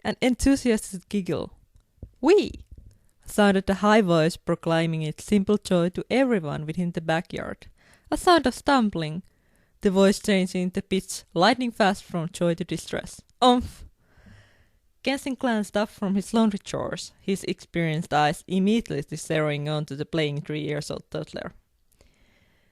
An enthusiastic giggle. "We!" sounded the high voice proclaiming its simple joy to everyone within the backyard. A sound of stumbling, the voice changing the pitch lightning fast from joy to distress. "Umph!" Kenshin glanced up from his laundry chores, his experienced eyes immediately zeroing on to the playing 3-year-old toddler.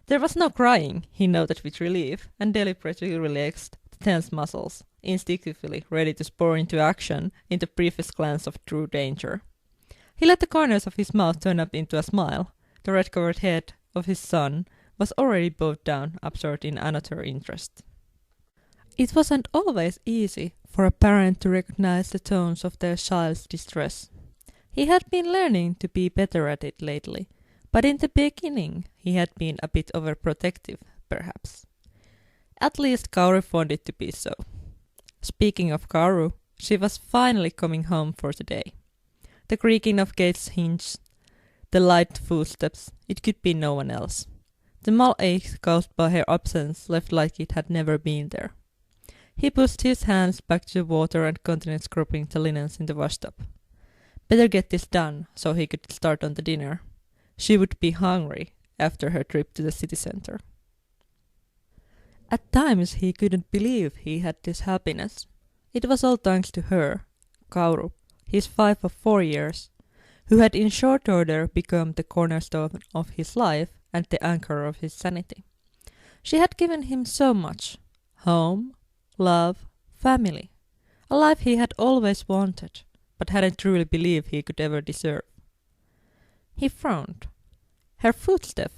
There was no crying, he noted with relief, and deliberately relaxed the tense muscles, instinctively ready to spur into action in the briefest glance of true danger. He let the corners of his mouth turn up into a smile. The red-covered head of his son was already bowed down, absorbed in another interest. It wasn't always easy for a parent to recognize the tones of their child's distress. He had been learning to be better at it lately, but in the beginning he had been a bit overprotective, perhaps. At least Kaoru found it to be so. Speaking of Kaoru, she was finally coming home for the day. The creaking of gates hinges, the light footsteps, it could be no one else. The mal ache caused by her absence left like it had never been there. He pushed his hands back to the water and continued scrubbing the linens in the washtub. Better get this done so he could start on the dinner. She would be hungry after her trip to the city center. At times he couldn't believe he had this happiness. It was all thanks to her, Kaoru, his 5 of 4 years, who had in short order become the cornerstone of his life and the anchor of his sanity. She had given him so much: home, love, family, a life he had always wanted, but hadn't truly believed he could ever deserve. He frowned. Her footstep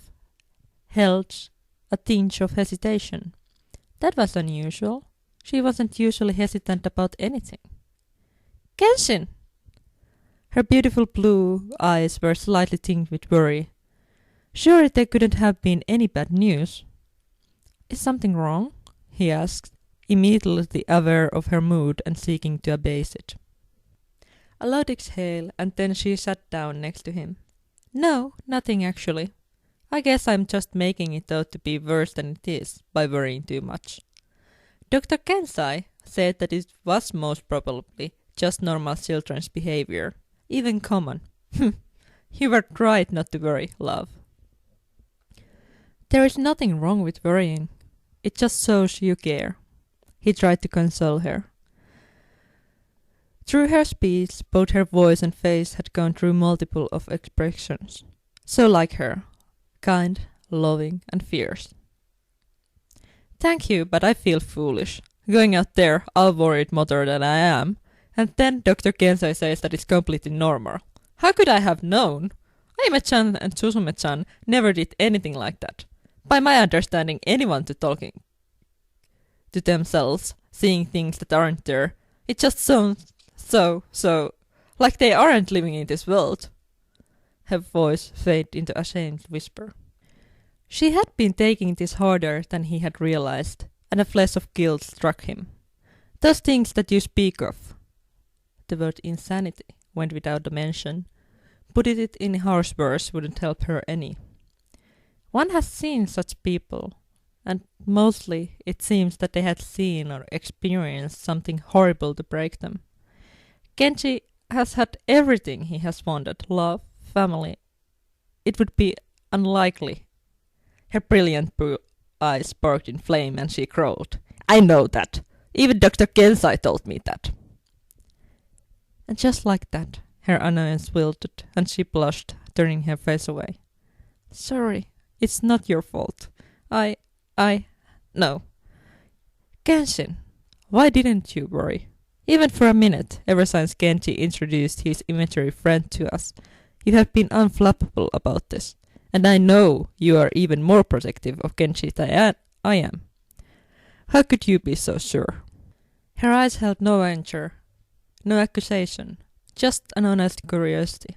held a tinge of hesitation. That was unusual. She wasn't usually hesitant about anything. "Kenshin!" Her beautiful blue eyes were slightly tinged with worry. Surely there couldn't have been any bad news. "Is something wrong?" he asked, immediately aware of her mood and seeking to abase it. A loud exhale, and then she sat down next to him. "No, nothing actually. I guess I'm just making it out to be worse than it is by worrying too much. Dr. Kensai said that it was most probably just normal children's behavior, even common. You were right not to worry, love." "There is nothing wrong with worrying. It just shows you care." He tried to console her. Through her speech, both her voice and face had gone through multiple of expressions. So like her, kind, loving, and fierce. "Thank you, but I feel foolish. Going out there, all worried more than I am, and then Dr. Kensai says that it's completely normal. How could I have known? Aime-chan and Susume-chan never did anything like that. By my understanding, anyone to talking to themselves, seeing things that aren't there, it just sounds so, like they aren't living in this world." Her voice faded into a shamed whisper. She had been taking this harder than he had realized, and a flash of guilt struck him. "Those things that you speak of." The word insanity went without a mention. Putting it in harsh words wouldn't help her any. One has seen such people, and mostly it seems that they had seen or experienced something horrible to break them. Kenji has had everything he has wanted: love, family. It would be unlikely. Her brilliant blue eyes sparked in flame and she crowed. "I know that. Even Dr. Kensai told me that." And just like that, her annoyance wilted and she blushed, turning her face away. "Sorry, it's not your fault. No. Kenshin, why didn't you worry? Even for a minute, ever since Genji introduced his imaginary friend to us, you have been unflappable about this, and I know you are even more protective of Genji than I am. How could you be so sure?" Her eyes held no anger, no accusation, just an honest curiosity.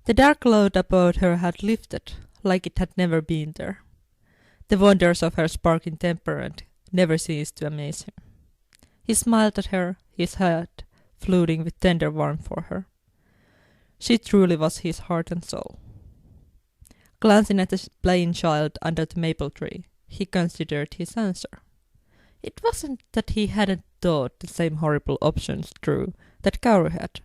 The dark cloud about her had lifted, like it had never been there. The wonders of her sparkling temperament never ceased to amaze him. He smiled at her, his heart flooding with tender warmth for her. She truly was his heart and soul. Glancing at the playing child under the maple tree, he considered his answer. It wasn't that he hadn't thought the same horrible options through that Kauru had.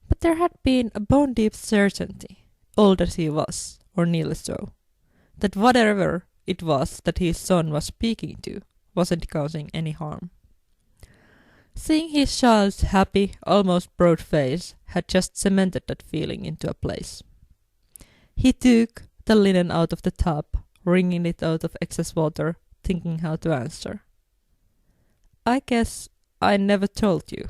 But there had been a bone-deep certainty, old as he was, or nearly so, that whatever it was that his son was speaking to wasn't causing any harm. Seeing his child's happy, almost proud face had just cemented that feeling into a place. He took the linen out of the tub, wringing it out of excess water, thinking how to answer. I guess I never told you,